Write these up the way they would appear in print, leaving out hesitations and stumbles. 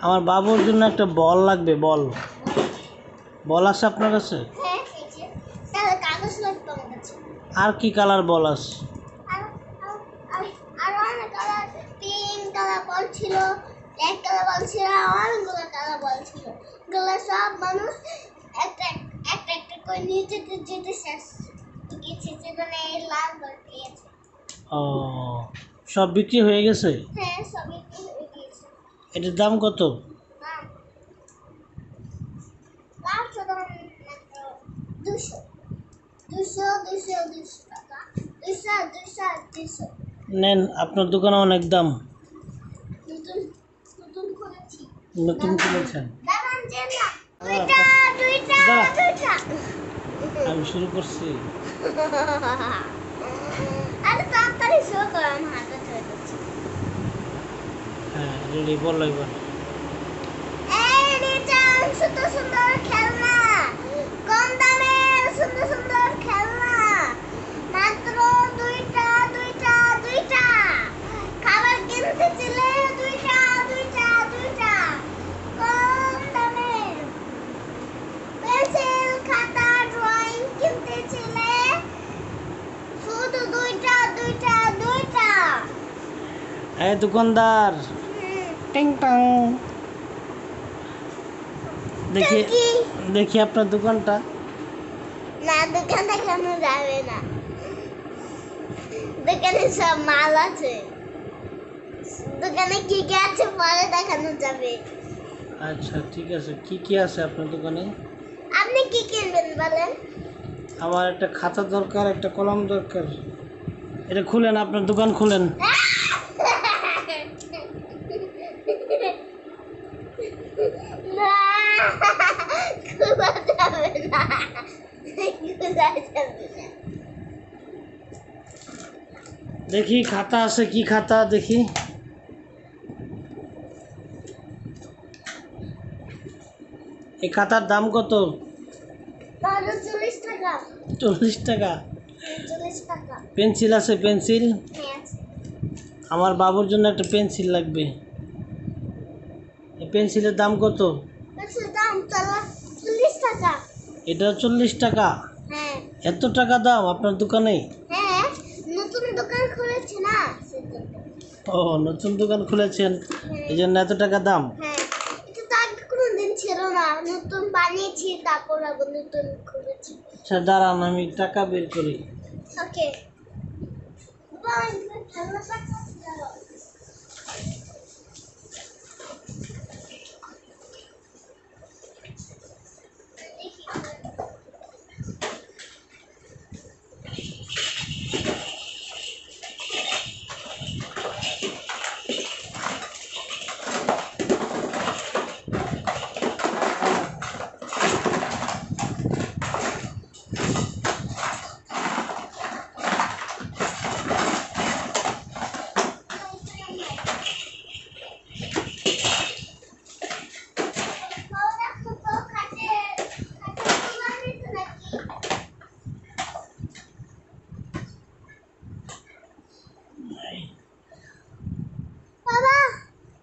আমার বাবুর জন্য একটা বল লাগবে। বল বল আছে আপনার কাছে? আর কি কালার বল আছে? পিঙ্ক কালার বল ছিল, ব্ল্যাক কালার বল ছিল, অনেকগুলো কালার বল ছিল। এগুলো সব মানুষ একটা একটা একটা করে নিয়ে যেতে যেতে শেষ গেছে, সেজন্য এই লাল বল পেয়েছে। ও, সব বিক্রি হয়ে গেছে? হ্যাঁ, সব বিক্রি হয়ে গিয়েছে। এটার দাম কত? দাম দাম মাত্র 200 টাকা। 200 নেন, আপনার দোকানে অনেক দাম। নতুন করেছি। নতুন কিনেছেন? দাঁড়ান যে না, দুইটা আমি শুরু করছি। আরে তাড়াতাড়ি শুরু করো, আমি হাতে ধরে দিচ্ছি। হ্যাঁ, রেডি, বল এবার। এই নিচান সুন্দর সুন্দর খেলনা, কম দামে সুন্দর সুন্দর খেলনা, মাত্র দুইটা। খাবার কিনতে চাইলে দুইটা, কম দামে। পেন্সিল খাতা ড্রয়িং কিনতে চাইলে শুধু দুইটা। এই দোকানদার, টিং টং, দেখি আপনার দোকানটা। না, দোকান দেখানো যাবে না, দোকানে সব মাল আছে। দোকানে কি কি আছে পরে দেখানো যাবে। আচ্ছা ঠিক আছে, কি কি আছে আপনার দোকানে? আপনি কি কিনবেন বলেন? আমার একটা খাতা দরকার, একটা কলম দরকার। এটা খুলেন, আপনার দোকান খুলেন। না, খোলা যাবে না, খোলা যাবে না। দেখি খাতা আছে, কি খাতা দেখি। এই খাতার দাম কত? 40 টাকা। 40 টাকা? 40 টাকা। পেন্সিল আছে? পেন্সিল হ্যাঁ আছে। আমার বাবুর জন্য একটা পেন্সিল লাগবে। এই পেন্সিলের দাম কত? পেন্সিলের দাম 40 টাকা। এটা 40 টাকা? হ্যাঁ। এত টাকা দাম আপনার দোকানে? হ্যাঁ, নতুন দোকান খুলেছে না সেজন্য। ও, নতুন দোকান খুলেছেন, এই জন্য এত টাকা দাম? হ্যাঁ, এটা তো আগে কোনোদিন ছিল না, নতুন বানিয়েছি তারপর আবার নতুন খুলেছি। আচ্ছা দাঁড়ান, আমি টাকা বের করি। ওকে।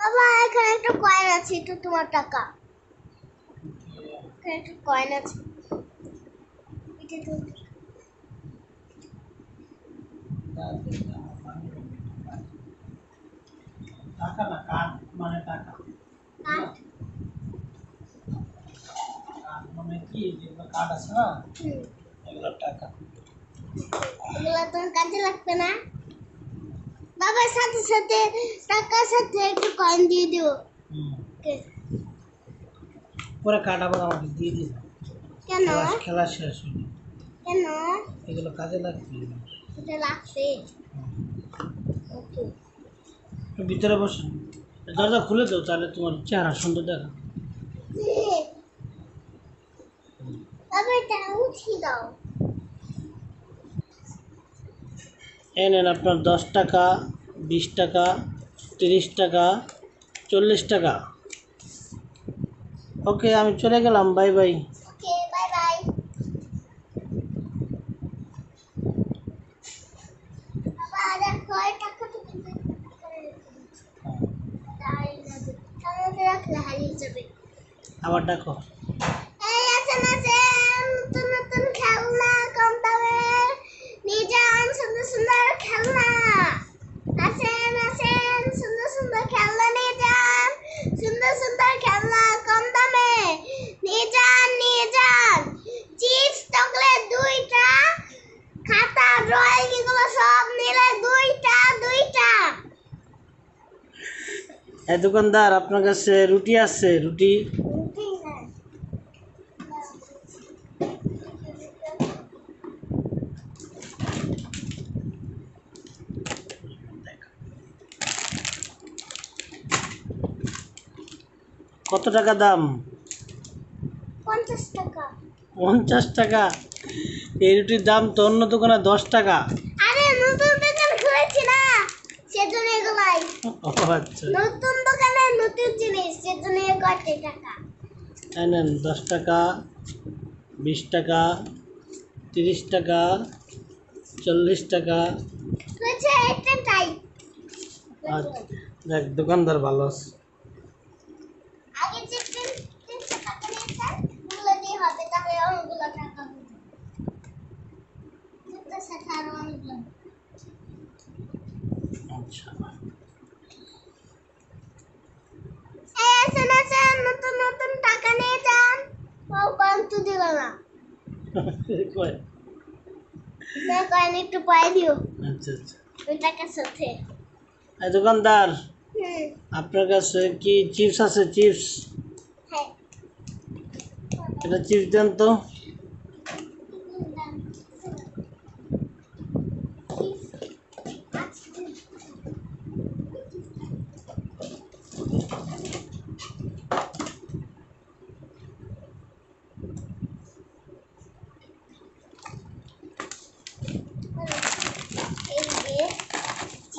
বাবা, এখানে একটা কয়েন আছে, এটা তোমার টাকা। এখানে একটা কয়েন আছে, এটা তোমার টাকা। টাকা না, কার্ড মানে টাকা। কার্ড? কার্ড মানে কি, যেগুলো কার্ড আছে না, এগুলো টাকা। এগুলো তোমার কাজে লাগবে না? বাবার সাথে সাথে টাকার সাথে একটু কয়েন দিয়ে দিও। পরে কার্ড আবার আমাকে দিয়ে দিন। কেন? খেলা শেষ হয়নি। কেন? এগুলো কাজে লাগবে। এটা লাগবে। ওকে। ভিতরে বসুন, দরজা খুলে দাও, তাহলে তোমার চেহারা সুন্দর দেখা। বাবা, এটা উঠিয়ে দাও। এই নেন আপনার 10 টাকা, 20 টাকা, 30 টাকা, 40 টাকা। ওকে, আমি চলে গেলাম, বাই বাই। ওকে, বাই বাই। বাবা, দেখো এই টাকাটা কিন্তু এখানে রেখে দিচ্ছি। তাই না, সামনে রাখো। হারিয়ে যাবে। আবার ডাকো। এই আছেন নতুন নতুন খেলনা কম দামে নিয়ে যান, সুন্দর সুন্দর খেলনা আছেন সুন্দর সুন্দর খেলনা নিয়ে যান, সুন্দর সুন্দর খেলনা কম দামে নিয়ে যান। চিপস চকলেট দুইটা, খাতা ড্রয়িং এগুলো সব মিলে দুইটা। দোকানদার, আপনার কাছে রুটি আছে? রুটি কত টাকা দাম? 50 টাকা। 50 টাকা? এই রুটির দাম তো অন্য দোকানে 10 টাকা। আরে নতুন দোকান খুলেছি না, সেজন্য এগুলাই। আচ্ছা, নতুন দোকানে নতুন জিনিস, সেজন্য কত টাকা। নেন 10 টাকা, 20 টাকা, 30 টাকা, 40 টাকা। হয়েছে এটা তাই। আচ্ছা, দেখ দোকানদার ভালো আছে। আগে যে 300 টাকা নিয়েছেন ওগুলো দিয়ে হবে, তাহলে অনেকগুলো টাকা হবে। যেটা সেটা আরো অনেকগুলো। আচ্ছা, এই আছেন নতুন নতুন টাকা নিয়ে যান। ও বান্তু দিল না। কয়? না কয়েন একটু পরে দিও। আচ্ছা আচ্ছা। ওই টাকার সাথে। দোকানদার, হুম। আপনার কাছে কি চিপস আছে? চিপস, হ্যাঁ। এটা চিপস দেন তো।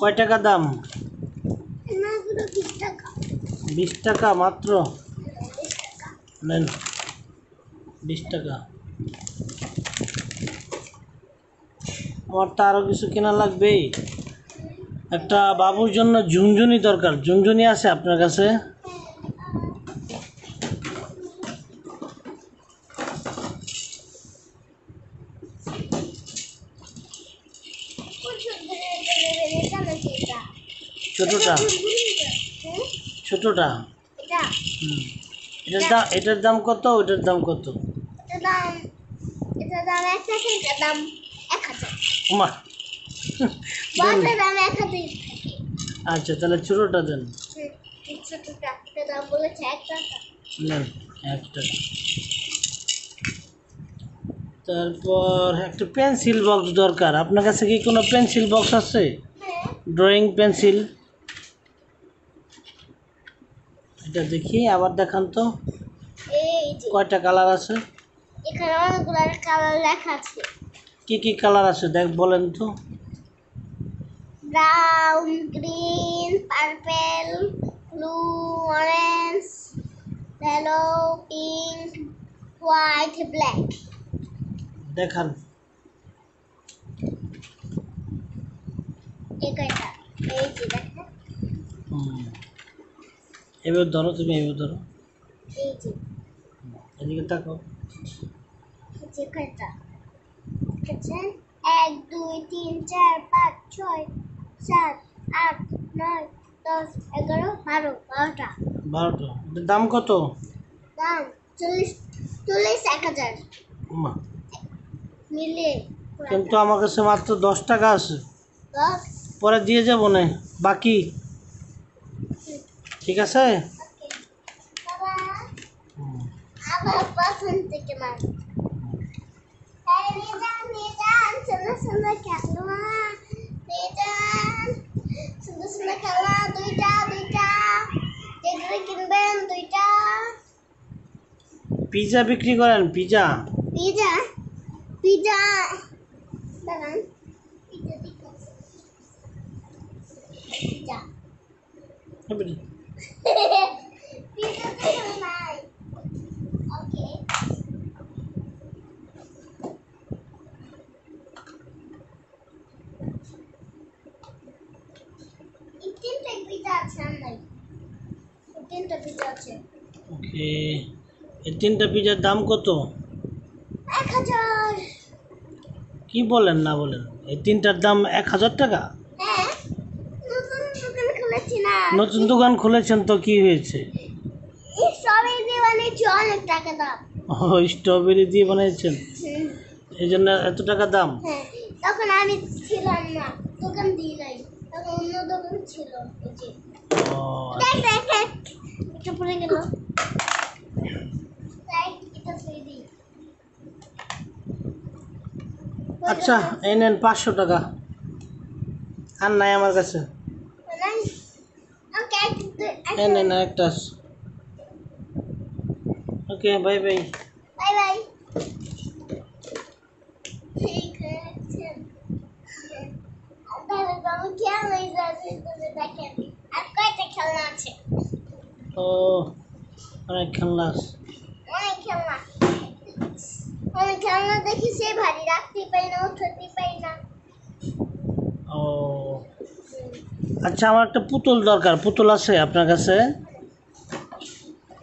কয় টাকা দাম? 20 টাকা। 20 টাকা মাত্র? নেন 20 টাকা। আমার তো আরও কিছু কেনা লাগবে। একটা বাবুর জন্য ঝুনঝুনি দরকার। ঝুনঝুনি আছে আপনার কাছে? ছোটটা? ছোটটা? এটার দাম কত? ওইটার দাম কত? এটার দাম 1 টাকা, এটার দাম 1000। মা, বড়টার দাম 1000 থাকে। আচ্ছা তাহলে ছোটটা দেন। ছোটটা এটার দাম বলেছে 1 টাকা। নেন 1 টাকা। তারপর একটা পেন্সিল বক্স দরকার। আপনার কাছে কি কোনো পেন্সিল বক্স আছে? হ্যাঁ। Drawing pencil. এটা দেখি, আবার দেখান তো। এই যে কয়টা কালার আছে? এখানে অনেকগুলো কালার লেখা আছে। কি কি কালার আছে দেখ, বলেন তো। Brown, green, purple, blue, orange, yellow, pink, white, black. দেখান। এই কয়টা? এই যে দেখেন। এবার ধরো, তুমি এবার ধরো। এই যে এদিকে তাকাও। এই যে কয়টা দেখেছেন? 1 2 3 4 5 6 7 8 9 10 11 12 12টা। 12টা। এটার দাম কত? দাম 40 1000 মা, মিলে। কিন্তু আমার কাছে মাত্র 10 টাকা আছে। 10। পরে দিয়ে যাবো না বাকি। ঠিক আছে? বাবা আমার পছন্দ থেকে মার। এই নিয়ে যান সুন্দর সুন্দর খেলনা নিয়ে যান। সুন্দর সুন্দর খেলনা দুইটা যেগুলো কিনবেন দুইটা। পিৎজা বিক্রি করেন? পিৎজা? পিজা পিজা দাঁড়ান, পিজা দিতেছি। পিজা পিজা তো নাই। ওকে, এই 3টা পিজা আছে আর নাই। 3টা পিজা আছে। ওকে, এই 3টা পিজার দাম কত? 1000। কি বলেন না বলেন, এই 3টার দাম 1000 টাকা? হ্যাঁ, নতুন দোকান খুলেছি না। নতুন দোকান খুলেছেন তো কি হয়েছে? স্ট্রবেরি দিয়ে বানিয়েছি, অনেক টাকা দাম। ও, স্ট্রবেরি দিয়ে বানিয়েছেন, এই জন্য এত টাকা দাম? হ্যাঁ, তখন আমি ছিলাম না, দোকান দিই নাই, তখন অন্য দোকান ছিল। এই যে ও দেখ দেখ দেখ, এটা পড়ে গেল। তাই এটা ছেড়ে দিই। আচ্ছা, এই নেন 500 টাকা, আর নাই আমার কাছে। নাই, ওকে এই নেন একটা। ওকে, বাই বাই। Bye bye. ঠিক আছে, তাহলে বাবু খেলনা দেখেন, আর কয়টা খেলনা আছে? ও, অনেক খেলনা আছে। অনেক খেলনা, অনেক খেলনা দেখি সে ভারী, রাখতে পারি না, উঠাতে পারি না। ও আচ্ছা, আমার একটা পুতুল দরকার, পুতুল আছে আপনার কাছে?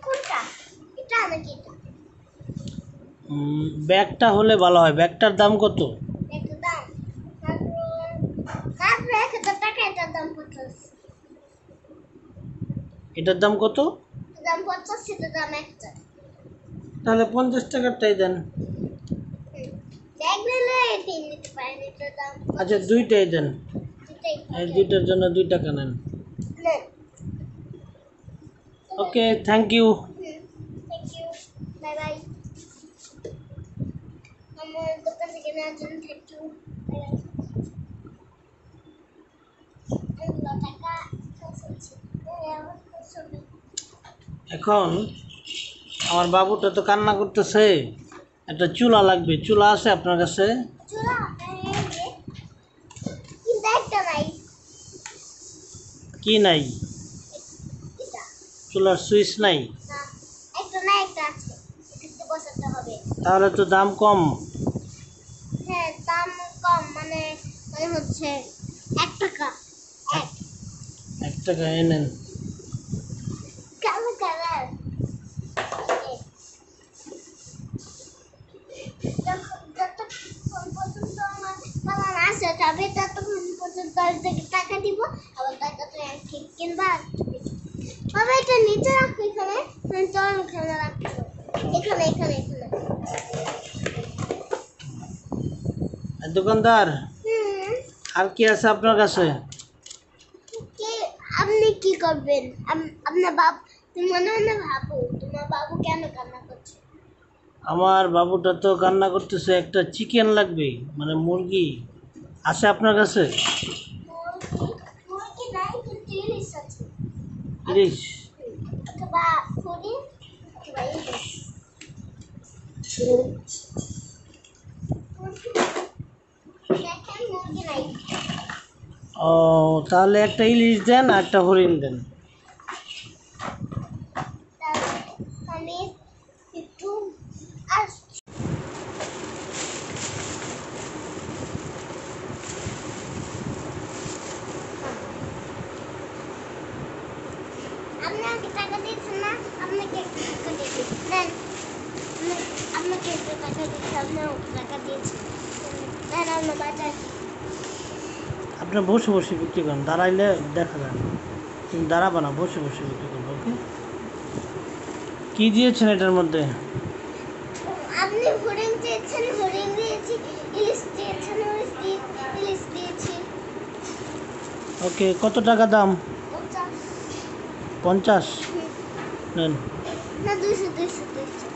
কোনটা? এটা নাকি এটা? ব্যাগটা হলে ভালো হয়, ব্যাগটার দাম কত? একটু দাম মাত্র 1000 টাকা। এটার দাম 50। এটার দাম কত? দাম 50, সেটার দাম 1000। তাহলে 50 টাকারটাই দেন। ব্যাগ নিলে এটাই নিতে পারেন, এটার দাম আচ্ছা, দুইটাই দেন, এটাই। এই দুইটার জন্য 2 টাকা নেন। নেন। Okay, thank you. Thank you, bye bye. আমার দোকান থেকে নেওয়ার জন্য থ্যাংক ইউ, বাই বাই। টাকা খরচ। এখন আমার বাবুটা তো কান্না করতেছে, একটা চুলা লাগবে, চুলা আছে আপনার কাছে? চুলা কিন্তু একটা নাই। কি নাই? এটা চুলার সুইচ নাই? না, একটা না, একটা আছে, এটাতে বসাতে হবে। তাহলে তো দাম কম। হ্যাঁ, দাম কম, মানে মানে হচ্ছে 1 টাকা। 1 টাকা এনেন। কালো কালার। যতক্ষণ পর্যন্ত আমার বাবা না আসে যাবে, ততক্ষণ পর্যন্ত টাকা দিব, আবার টাকা তো ঠিক কিনবা। বাবা, এটা নিচে রাখো, এখানে চল, এখানে রাখো, এখানে এখানে এখানে। দোকানদার, হুম, আর কি আছে আপনার কাছে? কি আপনি কি করবেন? আপনার তুমি মনে মনে ভাবো, তোমার বাবু কেন কান্না করছে? আমার বাবুটা তো কান্না করতেছে, একটা চিকেন লাগবে, মানে মুরগি আছে আপনার কাছে? মুরগি নাই, কিন্তু ইলিশ আছে। ইলিশ? অথবা হরিণ, অথবা ইলিশ। দেখেন, মুরগি নাই। ও, তাহলে একটা ইলিশ দেন আর একটা হরিণ দেন। তাহলে আমি একটু আসছি। আপনি আমাকে টাকা দিয়েছেন না? আপনাকে একটু টাকা দিয়েছি, দেন। আপনাকে একটু টাকা দিয়েছি, আপনি আমাকে টাকা দিয়েছেন, দেন আপনার বাজার। আপনি বসে বসে বিক্রি করেন, দাঁড়াইলে দেখা যায় না। তুমি দাঁড়াবো না, বসে বসে বিক্রি করবো। ওকে, কী দিয়েছেন এটার মধ্যে? আপনি হরিণ চেয়েছেন, হরিণ দিয়েছি। ইলিশ চেয়েছেন, ইলিশ দিয়েছি। ওকে, কত টাকা দাম? 50। 50? নেন, না, 200 200 200।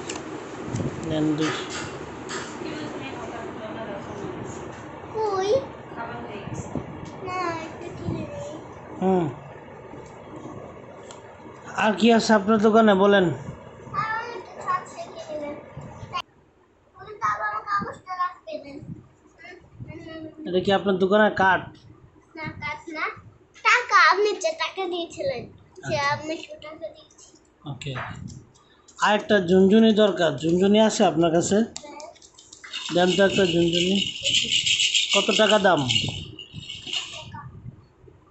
নেন 200। কই? না, এটা কিনে নেই। আর কি আছে আপনার দোকানে বলেন? আর অনেক কিছু আছে, কিনে নেন। ওই তো আবার আমার কাগজটা রাখতে দেন। এটা কি আপনার দোকানের কার্ড? না, কাজ না, টাকা। আপনি যে টাকা দিয়েছিলেন, সে আপনি টাকা দিয়েছি। ওকে, আর একটা ঝুনঝুনি দরকার, ঝুনঝুনি আছে আপনার কাছে? দেন তো একটা ঝুনঝুনি। কত টাকা দাম?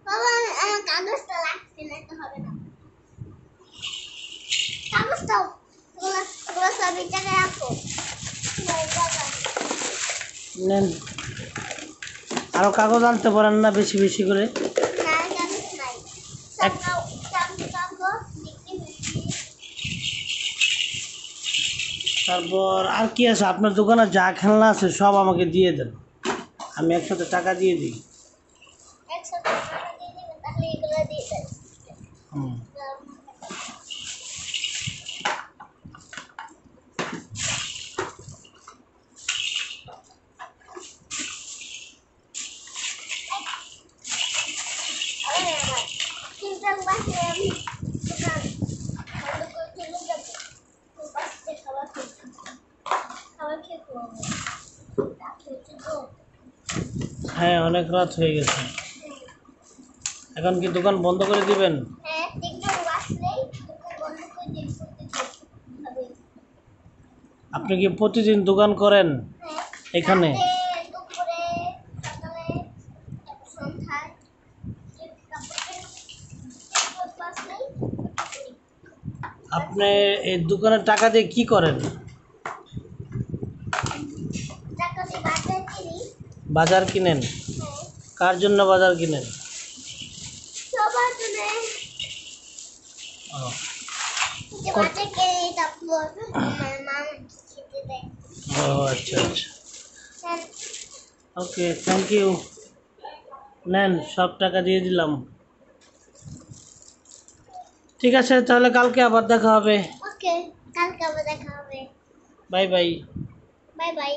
বাবা, আমার কাগজটা রাখতে না, তো হবে না। আমি টাকা রাখো নেন, আরো কাগজ আনতে পারেন না বেশি বেশি করে? তারপর আর কি আছে আপনার দোকানে? যা খেলনা আছে সব আমাকে দিয়ে দেন, আমি একসাথে টাকা দিয়ে দিই। হুম। হ্যাঁ, অনেক রাত হয়ে গেছে, এখন কি দোকান বন্ধ করে দিবেন? আপনি কি প্রতিদিন দোকান করেন এখানে? আপনি এই দোকানের টাকা দিয়ে কি করেন? বাজার কিনেন? কার জন্য বাজার কিনেন? ও, ও আচ্ছা আচ্ছা, ওকে, থ্যাংক ইউ। নেন, সব টাকা দিয়ে দিলাম। ঠিক আছে, তাহলে কালকে আবার দেখা হবে। ওকে, কালকে আবার দেখা হবে। Bye bye. Bye bye.